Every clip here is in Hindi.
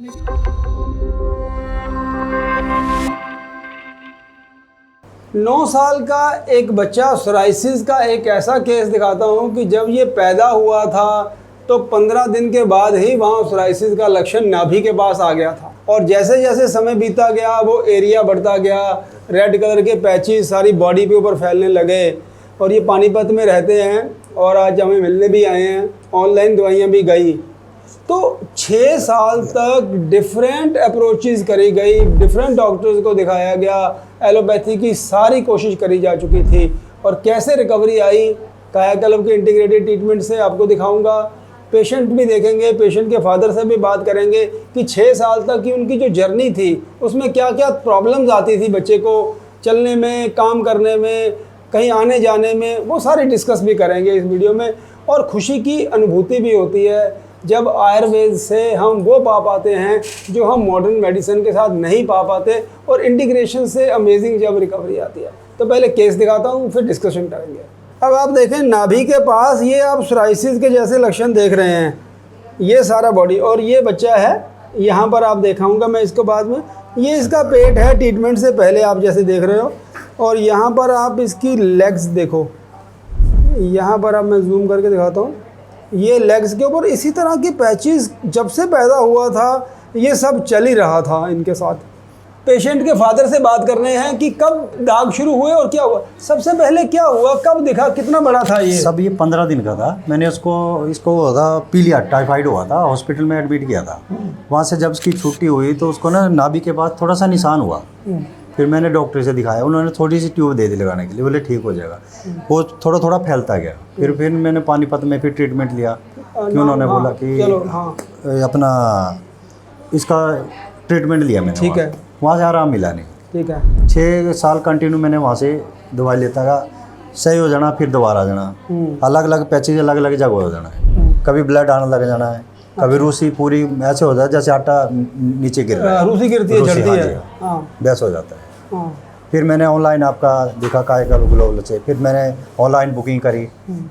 9 साल का एक बच्चा सोराइसिस का एक ऐसा केस दिखाता हूँ कि जब ये पैदा हुआ था तो 15 दिन के बाद ही वहाँ सोराइसिस का लक्षण नाभि के पास आ गया था, और जैसे जैसे समय बीता गया वो एरिया बढ़ता गया, रेड कलर के पैचेस सारी बॉडी पे ऊपर फैलने लगे। और ये पानीपत में रहते हैं और आज हमें मिलने भी आए हैं, ऑनलाइन दवाइयाँ भी गई। तो 6 साल तक डिफरेंट अप्रोचेस करी गई, डिफरेंट डॉक्टर्स को दिखाया गया, एलोपैथी की सारी कोशिश करी जा चुकी थी, और कैसे रिकवरी आई कायाकल्प के इंटीग्रेटेड ट्रीटमेंट से आपको दिखाऊंगा। पेशेंट भी देखेंगे, पेशेंट के फादर से भी बात करेंगे कि 6 साल तक की उनकी जो जर्नी थी उसमें क्या क्या प्रॉब्लम्स आती थी बच्चे को चलने में, काम करने में, कहीं आने जाने में, वो सारी डिस्कस भी करेंगे इस वीडियो में। और खुशी की अनुभूति भी होती है जब आयुर्वेद से हम वो पा पाते हैं जो हम मॉडर्न मेडिसिन के साथ नहीं पा पाते, और इंटीग्रेशन से अमेजिंग जब रिकवरी आती है। तो पहले केस दिखाता हूँ, फिर डिस्कशन करेंगे। अब आप देखें नाभि के पास ये आप सोराइसिस के जैसे लक्षण देख रहे हैं, ये सारा बॉडी, और ये बच्चा है यहाँ पर, आप दिखाऊंगा मैं इसको बाद में। ये इसका पेट है ट्रीटमेंट से पहले, आप जैसे देख रहे हो। और यहाँ पर आप इसकी लेग्स देखो, यहाँ पर अब मैं जूम करके दिखाता हूँ, ये लेग्स के ऊपर इसी तरह के पैचेस जब से पैदा हुआ था ये सब चल ही रहा था इनके साथ। पेशेंट के फादर से बात कर रहे हैं कि कब दाग शुरू हुए और क्या हुआ। सबसे पहले क्या हुआ, कब दिखा, कितना बड़ा था ये? सब ये 15 दिन का था। मैंने इसको हुआ था पीलिया, टाइफाइड हुआ था, हॉस्पिटल में एडमिट किया था। वहाँ से जब उसकी छुट्टी हुई तो उसको ना नाभि के पास थोड़ा सा निशान हुआ। फिर मैंने डॉक्टर से दिखाया, उन्होंने थोड़ी सी ट्यूब दे दी लगाने के लिए, बोले ठीक हो जाएगा। वो थोड़ा थोड़ा फैलता गया। फिर मैंने पानीपत में फिर ट्रीटमेंट लिया कि उन्होंने बोला कि अपना इसका ट्रीटमेंट लिया मैंने, ठीक है, वहाँ से आराम मिला नहीं। ठीक है, 6 साल कंटिन्यू मैंने वहाँ से दवाई लेता रहा, सही हो जाना, फिर दोबारा जाना, अलग अलग पैचेज अलग अलग जगह हो जाना है। कभी ब्लड आने लग जाना है, कभी रूसी पूरी ऐसे हो जाए जैसे आटा नीचे गिर रहा है, रूसी गिरती है, झड़ती है, वैसा हो जाता है। फिर मैंने ऑनलाइन आपका देखा कायाकल्प ग्लोबल से, फिर मैंने ऑनलाइन बुकिंग करी,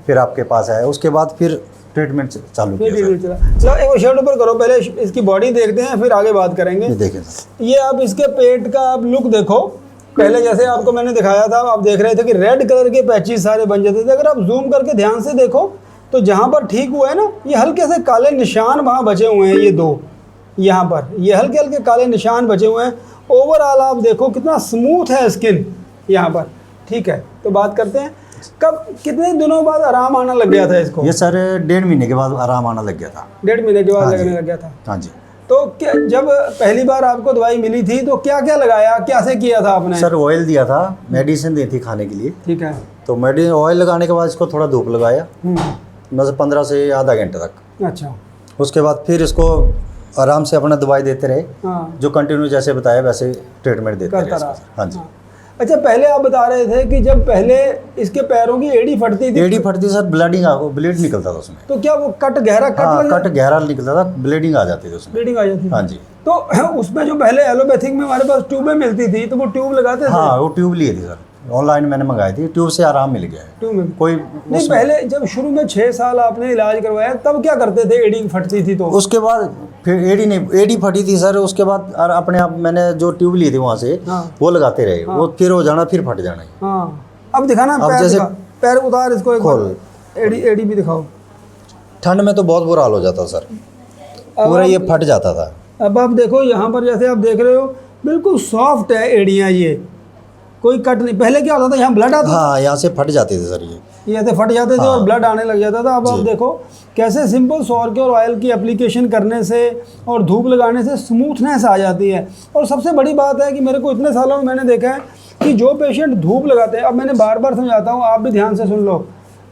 फिर आपके पास आया, उसके बाद फिर ट्रीटमेंट चालू किया। चलो एक शर्ट ऊपर करो, पहले इसकी बॉडी देखते हैं फिर आगे बात करेंगे। देखें ये आप इसके पेट का आप लुक देखो, पहले जैसे आपको मैंने दिखाया था आप देख रहे थे कि रेड कलर के पैचेस सारे बन जाते थे। अगर आप जूम करके ध्यान से देखो तो जहाँ पर ठीक हुआ है ना, ये हल्के से काले निशान वहाँ बचे हुए हैं, ये 2 यहाँ पर ये हल्के हल्के काले निशान बचे हुए हैं। ओवरऑल आप देखो कितना स्मूथ है स्किन यहाँ पर। ठीक है, तो बात करते हैं कब कितने दिनों बाद आराम आना लग गया था इसको? ये सर 1.5 महीने के बाद आराम आना लग गया था। 1.5 महीने के बाद लगने लग गया था? हाँ जी। तो क्या जब पहली बार आपको दवाई मिली थी तो क्या क्या लगाया, कैसे किया था आपने? सर ऑयल दिया था, मेडिसिन दी थी खाने के लिए। ठीक है, तो मेडिसिन ऑयल लगाने के बाद इसको थोड़ा धूप लगाया, बस 15 से आधा घंटे तक। अच्छा, उसके बाद फिर इसको आराम से अपना दवाई देते रहे। जो कंटिन्यू जैसे बताया वैसे ट्रीटमेंट देते रहे। हाँ जी। अच्छा, पहले आप बता रहे थे कि जब पहले इसके पैरों की एड़ी फटती थी, एड़ी फटती सर, ब्लीड निकलता था उसमें। तो क्या वो कट गहरा कट गहरा निकलता था, ब्लीडिंग आ जाती थी उसमें। ब्लीडिंग आ जाती थी? हाँ जी। तो उसमें जो पहले एलोपैथिक में हमारे पास ट्यूबें मिलती थी तो वो ट्यूब लगाते थे? हाँ, वो ट्यूब लिए थी सर, ऑनलाइन मैंने मंगाई थी, ट्यूब से आराम मिल गया है। ट्यूब में कोई नहीं? पहले जब शुरू में 6 साल आपने इलाज करवाया तब क्या करते थे? एड़ी फटती थी तो उसके बाद फिर एड़ी फटी थी सर, उसके बाद अपने आप मैंने जो ट्यूब ली थी वहाँ से वो लगाते रहे। वो फिर हो जाना, फिर फट जाना। हाँ, अब दिखाना अब जैसे पैर उतार इसको एक खोल, एड़ी भी दिखाओ। ठंड में तो बहुत बुरा हाल हो जाता सर, पूरा ये फट जाता था। अब आप देखो यहाँ पर जैसे आप देख रहे हो बिल्कुल सॉफ्ट है एड़ियाँ, ये कोई कट नहीं। पहले क्या होता था, यहाँ ब्लड आता था? हाँ, यहाँ से फट जाते थे सर, ये ऐसे फट जाते थे और ब्लड आने लग जाता था। अब आप देखो कैसे सिंपल सौर और ऑयल की एप्लीकेशन करने से और धूप लगाने से स्मूथनेस आ जाती है। और सबसे बड़ी बात है कि मेरे को इतने सालों में मैंने देखा है कि जो पेशेंट धूप लगाते हैं, अब मैंने बार बार समझाता हूँ, आप भी ध्यान से सुन लो,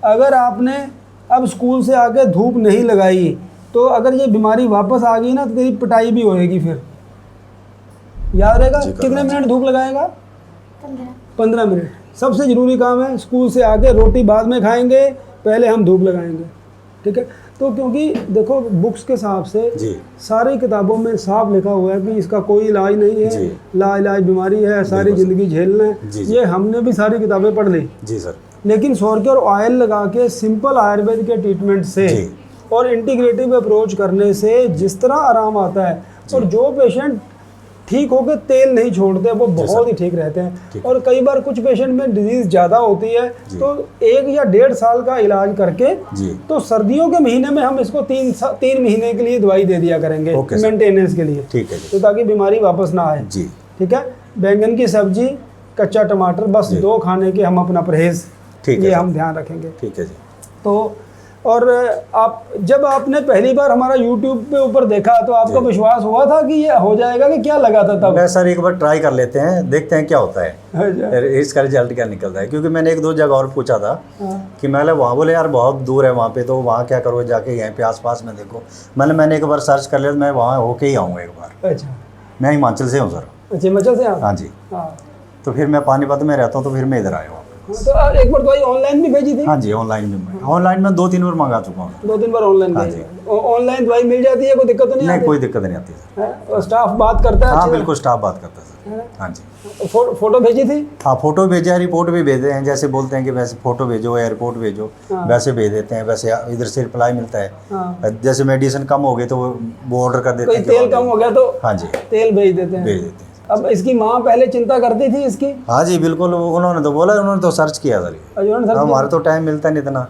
अगर आपने अब स्कूल से आके धूप नहीं लगाई तो अगर ये बीमारी वापस आ गई ना तो तेरी पिटाई भी होएगी। फिर याद रहेगा कितने मिनट धूप लगाएगा? 15 मिनट। सबसे ज़रूरी काम है, स्कूल से आके रोटी बाद में खाएंगे, पहले हम धूप लगाएंगे। ठीक है, तो क्योंकि देखो बुक्स के हिसाब से सारी किताबों में साफ लिखा हुआ है कि इसका कोई इलाज नहीं है, लाइलाज बीमारी है, सारी ज़िंदगी झेलना है। ये हमने भी सारी किताबें पढ़ ली जी सर। लेकिन सौर और ऑयल लगा के सिंपल आयुर्वेद के ट्रीटमेंट से और इंटीग्रेटिव अप्रोच करने से जिस तरह आराम आता है और जो पेशेंट ठीक होकर तेल नहीं छोड़ते वो बहुत ही ठीक रहते हैं। और कई बार कुछ पेशेंट में डिजीज़ ज़्यादा होती है तो 1 या 1.5 साल का इलाज करके तो सर्दियों के महीने में हम इसको 3 महीने के लिए दवाई दे दिया करेंगे मेंटेनेंस के लिए, ठीक है, तो ताकि बीमारी वापस ना आए जी। ठीक है, बैंगन की सब्जी, कच्चा टमाटर, बस 2 खाने के हम अपना परहेज़ ये हम ध्यान रखेंगे। ठीक है जी। तो और आप जब आपने पहली बार हमारा YouTube पे ऊपर देखा तो आपको विश्वास हुआ था कि ये हो जाएगा कि क्या लगा था तब? मैं सर एक बार ट्राई कर लेते हैं, देखते हैं क्या होता है, इसका रिजल्ट क्या निकलता है। क्योंकि मैंने 1-2 जगह और पूछा था कि मैंने वहाँ बोले यार बहुत दूर है वहाँ पे, तो वहाँ क्या करो, जाके यहीं पे आसपास में देखो। मैंने एक बार सर्च कर लिया, मैं वहाँ होके ही आऊँगा एक बार। अच्छा, मैं हिमाचल से हूँ सर। अच्छा, हिमाचल से? हाँ जी। तो फिर मैं पानीपत में रहता हूँ, तो फिर मैं इधर आया हूँ। तो एक बार दवाई ऑनलाइन भी भेजी थी? हाँ जी, ऑनलाइन में 2-3 बार मंगा चुका हूँ। 2-3 बार ऑनलाइन भेजी। ऑनलाइन दवाई मिल जाती है, कोई दिक्कत तो नहीं आती? नहीं, कोई दिक्कत नहीं आती है। और स्टाफ बात करता है? हाँ बिल्कुल, स्टाफ बात करता है सर। हाँ जी। फोटो भेजी थी? हाँ, फोटो भेजा, रिपोर्ट भी भेजते हैं। जैसे बोलते हैं कि वैसे फोटो भेजो या रिपोर्ट भेजो, वैसे भेज देते हैं। वैसे इधर से रिप्लाई मिलता है। जैसे मेडिसिन कम हो गई तो वो ऑर्डर कर देते हैं। तेल कम हो गया तो हाँ जी, तेल भेज देते हैं। अब इसकी माँ पहले चिंता करती थी इसकी? हाँ जी बिल्कुल, उन्होंने तो बोला, उन्होंने तो सर्च किया सर। हमारे तो टाइम मिलता नहीं इतना।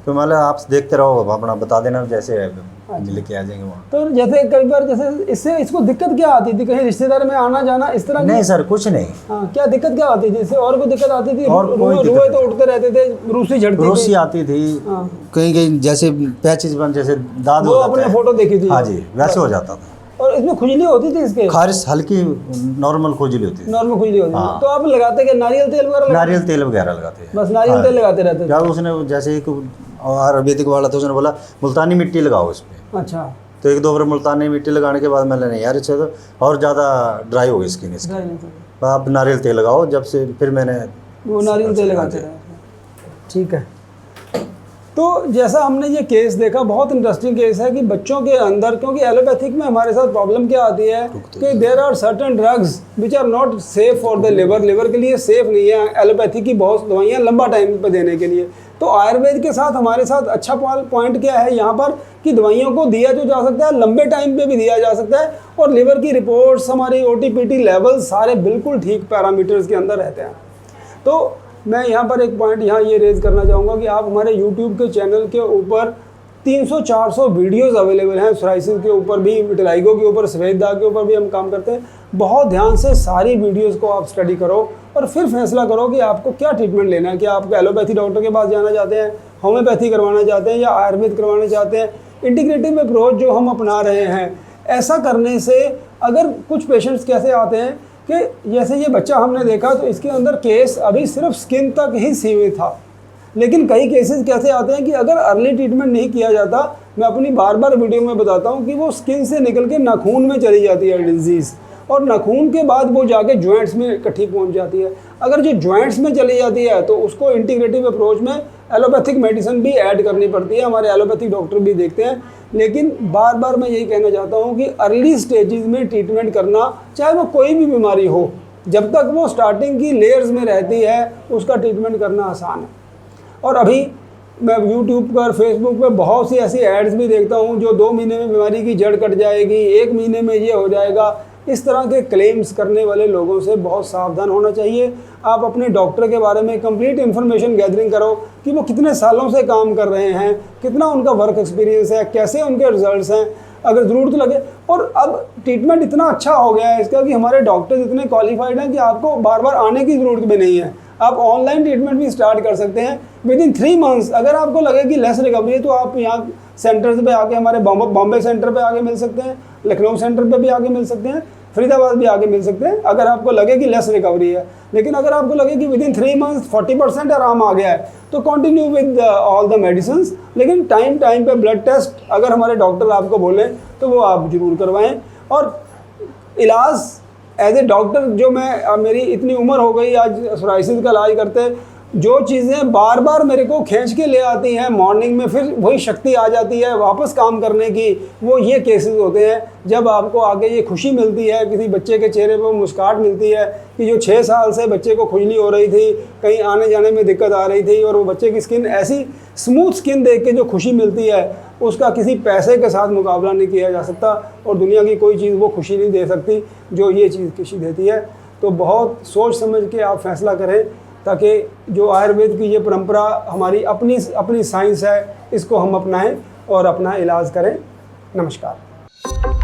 तो मतलब आप देखते रहो, अपना बता देना जैसे लेके आ जाएंगे वहाँ। तो जैसे कई बार जैसे इसको दिक्कत क्या आती थी? कहीं रिश्तेदार में आना जाना इस तरह? नहीं सर, कुछ नहीं। क्या दिक्कत क्या आती थी इससे? और कोई दिक्कत आती थी? और रुए तो उठते रहते थे, रूसी आती थी कहीं जैसे पैचेस बन, जैसे दाद, वो अपने फोटो देखी थी। हाँ जी, वैसे हो जाता था। और इसमें खुजली होती थी इसके? खारिश, हल्की नॉर्मल खुजली होती है। नॉर्मल खुजली होती है। तो आप लगाते क्या, नारियल तेल वगैरह? नारियल तेल वगैरह लगाते हैं, बस नारियल तेल लगाते रहते थे। जब उसने जैसे एक आयुर्वेदिक वाला था, उसने बोला मुल्तानी मिट्टी लगाओ इस पे। अच्छा। तो 1-2 बार मुल्तानी मिट्टी लगाने के बाद मैंने नहीं यार, इससे तो और ज़्यादा ड्राई हो गई स्किन इसकी, आप नारियल तेल लगाओ। जब से फिर मैंने वो नारियल तेल लगाते रहे। ठीक है। तो जैसा हमने ये केस देखा, बहुत इंटरेस्टिंग केस है कि बच्चों के अंदर, क्योंकि एलोपैथिक में हमारे साथ प्रॉब्लम क्या आती है कि there are certain drugs which are not safe for the liver के लिए सेफ नहीं है एलोपैथिक की बहुत दवाइयाँ लंबा टाइम पे देने के लिए। तो आयुर्वेद के साथ हमारे साथ अच्छा पॉइंट क्या है यहाँ पर कि दवाइयों को दिया जो जा सकता है, लंबे टाइम पे भी दिया जा सकता है, और लिवर की रिपोर्ट्स, हमारी OTPT लेवल सारे बिल्कुल ठीक पैरामीटर्स के अंदर रहते हैं। तो मैं यहाँ पर एक पॉइंट यहाँ ये रेज करना चाहूँगा कि आप हमारे YouTube के चैनल के ऊपर 300-400 वीडियोस अवेलेबल हैं सोराइसिस के ऊपर भी, विटिलिगो के ऊपर, सफ़ेद दाग के ऊपर भी हम काम करते हैं। बहुत ध्यान से सारी वीडियोस को आप स्टडी करो और फिर फैसला करो कि आपको क्या ट्रीटमेंट लेना है। क्या आप एलोपैथी डॉक्टर के पास जाना चाहते हैं, होम्योपैथी करवाना चाहते हैं, या आयुर्वेद करवाना चाहते हैं? इंटीग्रेटिव अप्रोच जो हम अपना रहे हैं, ऐसा करने से अगर कुछ पेशेंट्स कैसे आते हैं कि जैसे ये बच्चा हमने देखा तो इसके अंदर केस अभी सिर्फ स्किन तक ही सीमित था, लेकिन कई केसेस कैसे आते हैं कि अगर अर्ली ट्रीटमेंट नहीं किया जाता, मैं अपनी बार वीडियो में बताता हूँ कि वो स्किन से निकल के नाखून में चली जाती है डिजीज़, और नाखून के बाद वो जाके जॉइंट्स में इकट्ठी पहुँच जाती है। अगर जो जॉइंट्स में चली जाती है तो उसको इंटीग्रेटिव अप्रोच में एलोपैथिक मेडिसिन भी ऐड करनी पड़ती है, हमारे एलोपैथिक डॉक्टर भी देखते हैं। लेकिन बार मैं यही कहना चाहता हूँ कि अर्ली स्टेजेस में ट्रीटमेंट करना, चाहे वो कोई भी बीमारी हो, जब तक वो स्टार्टिंग की लेयर्स में रहती है उसका ट्रीटमेंट करना आसान है। और अभी मैं YouTube पर, Facebook पर बहुत सी ऐसी एड्स भी देखता हूँ जो 2 महीने में बीमारी की जड़ कट जाएगी, 1 महीने में ये हो जाएगा। इस तरह के क्लेम्स करने वाले लोगों से बहुत सावधान होना चाहिए। आप अपने डॉक्टर के बारे में कंप्लीट इन्फॉर्मेशन गैदरिंग करो कि वो कितने सालों से काम कर रहे हैं, कितना उनका वर्क एक्सपीरियंस है, कैसे उनके रिजल्ट्स हैं, अगर ज़रूरत लगे। और अब ट्रीटमेंट इतना अच्छा हो गया है इसका कि हमारे डॉक्टर्स इतने क्वालिफाइड हैं कि आपको बार आने की ज़रूरत भी नहीं है। आप ऑनलाइन ट्रीटमेंट भी स्टार्ट कर सकते हैं विदिन 3 मंथ्स। अगर आपको लगे कि लेस रिकवरी है तो आप यहाँ सेंटर्स पे आके, हमारे बॉम्बे सेंटर पे आके मिल सकते हैं, लखनऊ सेंटर पे भी आके मिल सकते हैं, फरीदाबाद भी आगे मिल सकते हैं, अगर आपको लगे कि लेस रिकवरी है। लेकिन अगर आपको लगे कि विदिन 3 मंथ्स 40% आराम आ गया है तो continue with all the medicine. लेकिन टाइम पे ब्लड टेस्ट अगर हमारे डॉक्टर आपको बोले तो वो आप जरूर करवाएं। और इलाज एज ए डॉक्टर, जो मेरी इतनी उम्र हो गई आज सोराइसिस का इलाज करते, जो चीज़ें बार मेरे को खींच के ले आती हैं मॉर्निंग में, फिर वही शक्ति आ जाती है वापस काम करने की, वो ये केसेस होते हैं जब आपको आगे ये खुशी मिलती है, किसी बच्चे के चेहरे पर मुस्कुराहट मिलती है कि जो 6 साल से बच्चे को खुजली हो रही थी, कहीं आने जाने में दिक्कत आ रही थी, और वो बच्चे की स्किन ऐसी स्मूथ स्किन देख के जो खुशी मिलती है, उसका किसी पैसे के साथ मुकाबला नहीं किया जा सकता, और दुनिया की कोई चीज़ वो खुशी नहीं दे सकती जो ये चीज़ खुशी देती है। तो बहुत सोच समझ के आप फैसला करें, ताकि जो आयुर्वेद की ये परंपरा हमारी अपनी साइंस है, इसको हम अपनाएं और अपना इलाज करें। नमस्कार।